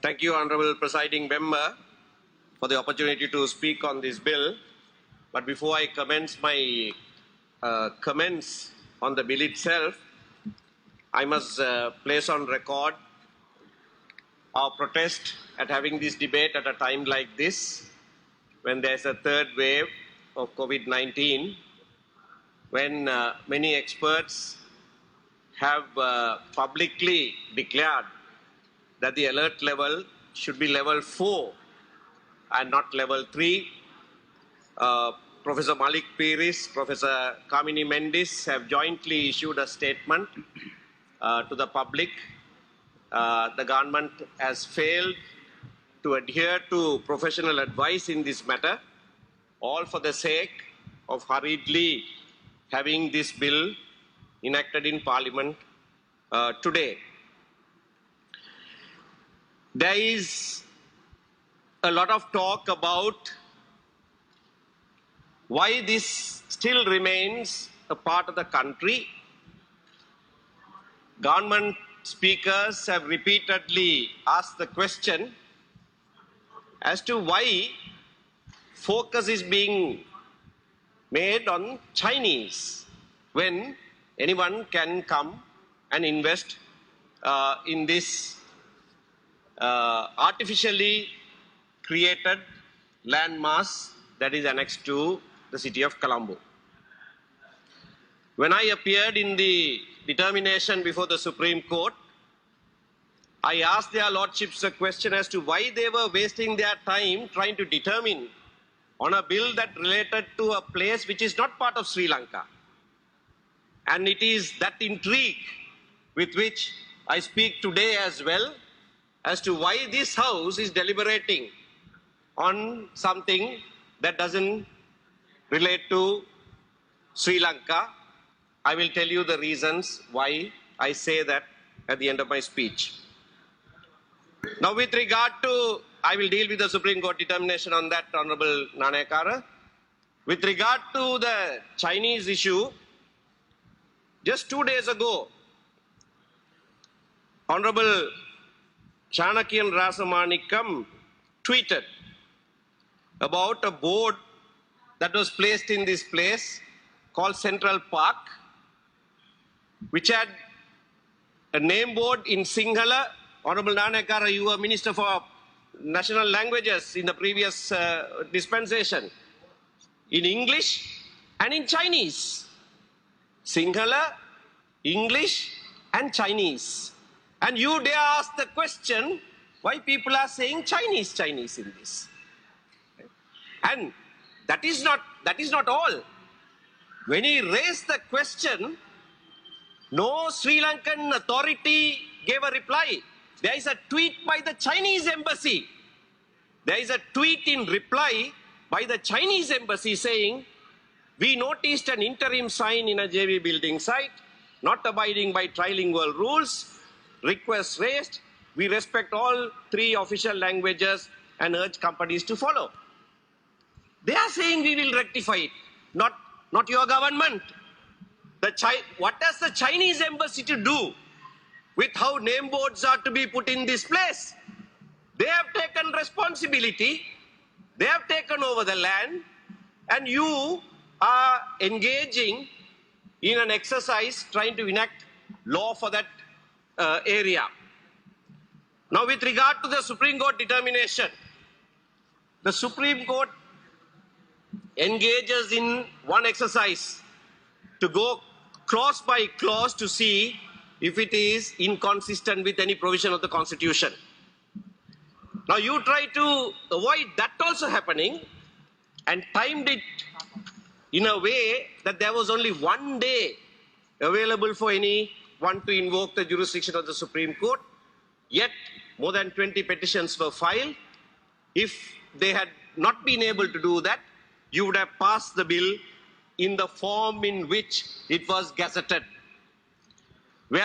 Thank you, Honorable Presiding Member, for the opportunity to speak on this bill. But before I commence my comments on the bill itself, I must place on record our protest at having this debate at a time like this, when there's a third wave of COVID-19, when many experts have publicly declared that the alert level should be level 4 and not level 3. Professor Malik Piris, Professor Kamini Mendis have jointly issued a statement to the public. The government has failed to adhere to professional advice in this matter, all for the sake of hurriedly having this bill enacted in Parliament today. There is a lot of talk about why this still remains a part of the country. Government speakers have repeatedly asked the question as to why focus is being made on Chinese when anyone can come and invest in this artificially created landmass that is annexed to the city of Colombo. When I appeared in the determination before the Supreme Court, I asked their lordships a question as to why they were wasting their time trying to determine on a bill that related to a place which is not part of Sri Lanka. And it is that intrigue with which I speak today as well, as to why this House is deliberating on something that doesn't relate to Sri Lanka. I will tell you the reasons why I say that at the end of my speech. Now, with regard to, I will deal with the Supreme Court determination on that, Honorable Nanayakara. With regard to the Chinese issue, just 2 days ago, Honorable Chanakyan Rasamanikam tweeted about a board that was placed in this place called Central Park, which had a name board in Sinhala. Honorable Nanayakara, you were Minister for National Languages in the previous dispensation, in English and in Chinese. Sinhala, English and Chinese. And you dare ask the question why people are saying Chinese in this. And that is not all. When he raised the question, no Sri Lankan authority gave a reply. There is a tweet by the Chinese embassy. There is a tweet in reply by the Chinese embassy saying, we noticed an interim sign in a JV building site, not abiding by trilingual rules. Requests raised. We respect all 3 official languages and urge companies to follow. They are saying we will rectify it, not your government. What has the Chinese embassy to do with how name boards are to be put in this place? They have taken responsibility. They have taken over the land, and you are engaging in an exercise trying to enact law for that area. Now, with regard to the Supreme Court determination, the Supreme Court engages in one exercise to go clause by clause to see if it is inconsistent with any provision of the Constitution. Now, you try to avoid that also happening and timed it in a way that there was only 1 day available for anyone to invoke the jurisdiction of the Supreme Court. Yet, more than 20 petitions were filed. If they had not been able to do that, you would have passed the bill in the form in which it was gazetted. Where,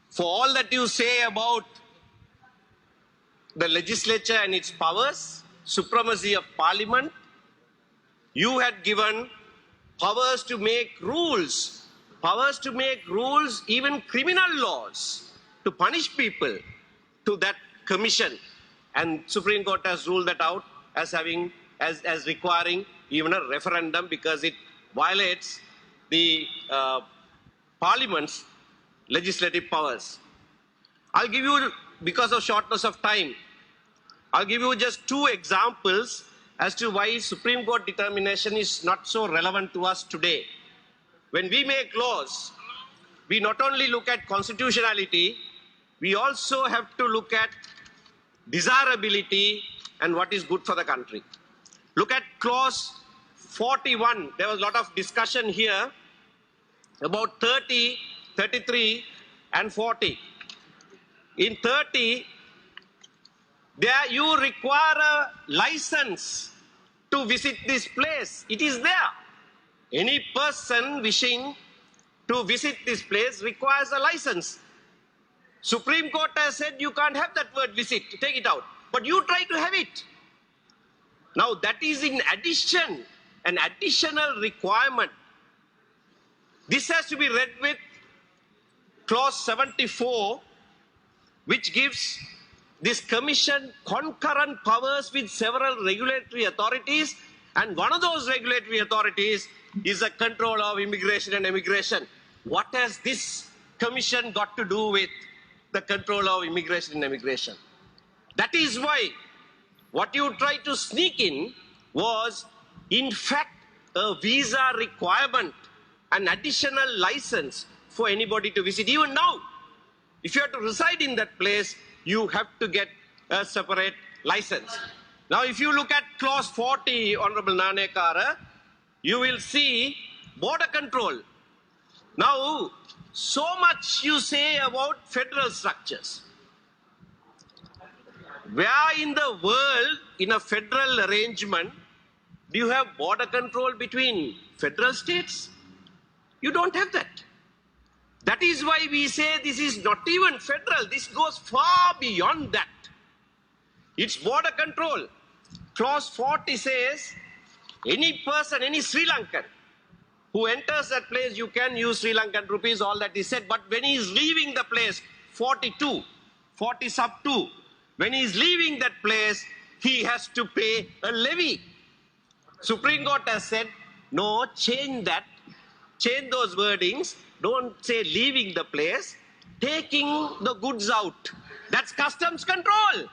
for all that you say about the legislature and its powers, supremacy of Parliament, you had given powers to make rules, even criminal laws, to punish people, to that commission. And Supreme Court has ruled that out as requiring even a referendum because it violates the Parliament's legislative powers. I'll give you, because of shortness of time, I'll give you just 2 examples as to why Supreme Court determination is not so relevant to us today. When we make laws, we not only look at constitutionality, we also have to look at desirability and what is good for the country. Look at clause 41. There was a lot of discussion here about 30, 33 and 40. In 30, there you require a license to visit this place. It is there. Any person wishing to visit this place requires a license. Supreme Court has said you can't have that word visit, take it out. But you try to have it. Now that is in addition, an additional requirement. This has to be read with clause 74, which gives this commission concurrent powers with several regulatory authorities, and one of those regulatory authorities is the control of immigration and emigration. What has this commission got to do with the control of immigration and emigration? That is why what you tried to sneak in was, in fact, a visa requirement, an additional license for anybody to visit. Even now, if you have to reside in that place, you have to get a separate license. Now, if you look at clause 40, Honorable Nanekara, you will see border control. Now, so much you say about federal structures. Where in the world, in a federal arrangement, do you have border control between federal states? You don't have that. That is why we say this is not even federal. This goes far beyond that. It's border control. Clause 40 says, any person, any Sri Lankan who enters that place, you can use Sri Lankan rupees, all that is said. But when he is leaving the place, 42, 40 sub 2, when he is leaving that place, he has to pay a levy. Supreme Court has said, no, change that. Change those wordings. Don't say leaving the place, taking the goods out. That's customs control.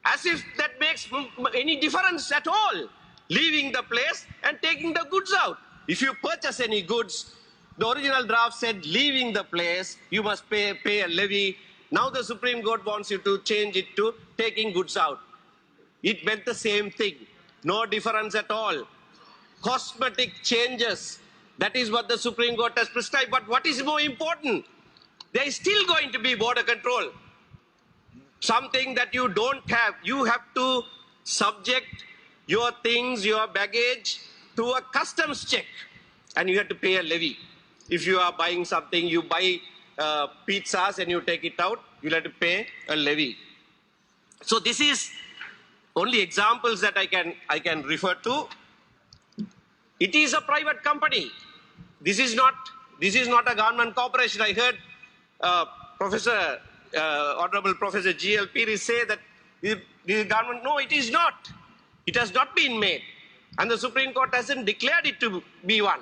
As if that makes any difference at all. Leaving the place and taking the goods out. If you purchase any goods, the original draft said leaving the place, you must pay a levy. Now the Supreme Court wants you to change it to taking goods out. It meant the same thing. No difference at all. Cosmetic changes. That is what the Supreme Court has prescribed. But what is more important? There is still going to be border control. Something that you don't have. You have to subject your things, your baggage, to a customs check. And you have to pay a levy. If you are buying something, you buy pizzas and you take it out, you'll have to pay a levy. So this is only examples that I can refer to. It is a private company. This is not a government corporation. I heard Honorable Professor G.L. Piri say that the government, no, it is not. It has not been made. And the Supreme Court hasn't declared it to be one.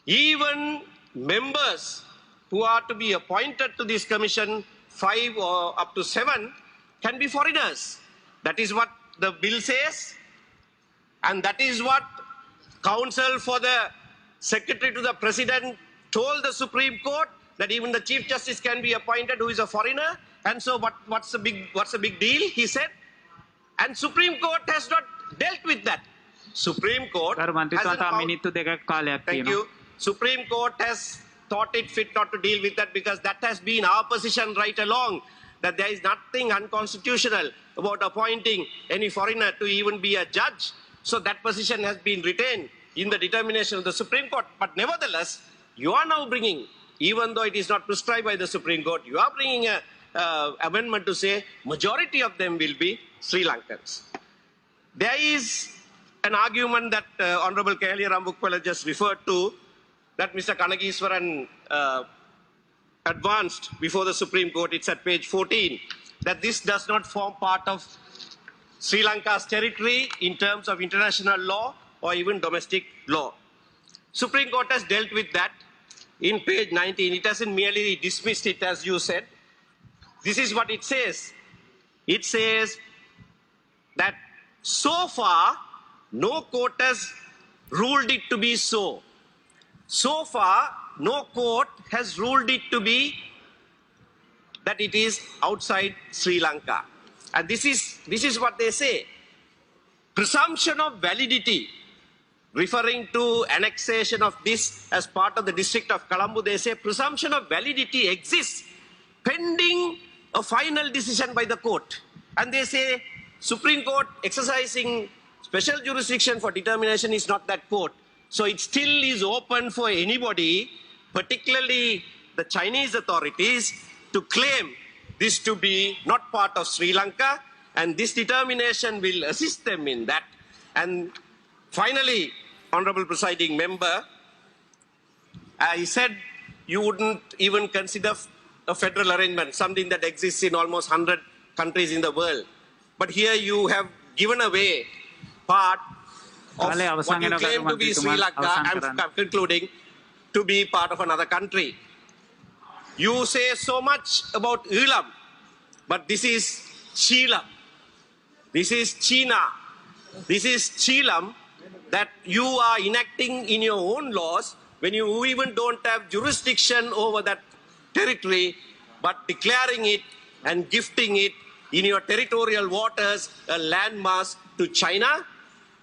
Even members who are to be appointed to this commission, 5 or up to 7, can be foreigners. That is what the bill says. And that is what counsel for the secretary to the president told the Supreme Court, that even the Chief Justice can be appointed who is a foreigner. And so what's the big deal, he said. And Supreme Court has not dealt with that. Supreme Court Thank you. Supreme Court has thought it fit not to deal with that because that has been our position right along, that there is nothing unconstitutional about appointing any foreigner to even be a judge. So that position has been retained in the determination of the Supreme Court. But nevertheless, you are now bringing, even though it is not prescribed by the Supreme Court, you are bringing an amendment to say majority of them will be Sri Lankans. There is an argument that Honorable Kehalia Rambukwala just referred to, that Mr. Kanagiswaran advanced before the Supreme Court. It's at page 14. that this does not form part of Sri Lanka's territory in terms of international law or even domestic law. Supreme Court has dealt with that in page 19. It hasn't merely dismissed it, as you said. This is what it says. It says that so far, no court has ruled it to be so. So far, no court has ruled it to be that it is outside Sri Lanka. And this is what they say. Presumption of validity, referring to annexation of this as part of the District of Colombo, they say presumption of validity exists pending a final decision by the court. And they say Supreme Court exercising special jurisdiction for determination is not that court. So it still is open for anybody, particularly the Chinese authorities, to claim this to be not part of Sri Lanka, and this determination will assist them in that. And finally, Honorable Presiding Member, I said you wouldn't even consider a federal arrangement, something that exists in almost 100 countries in the world. But here you have given away part of what you claim to be Sri Lanka, I'm concluding, to be part of another country. You say so much about Ilam, but this is Chilam. This is China. This is Chilam that you are enacting in your own laws when you even don't have jurisdiction over that territory, but declaring it and gifting it in your territorial waters, a landmass to China,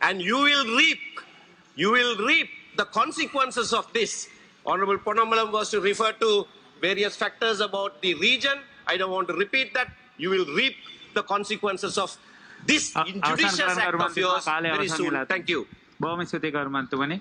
and you will reap the consequences of this. Honorable Ponambalam was to refer to various factors about the region. I don't want to repeat that. You will reap the consequences of this injudicious act of yours very soon. Thank you.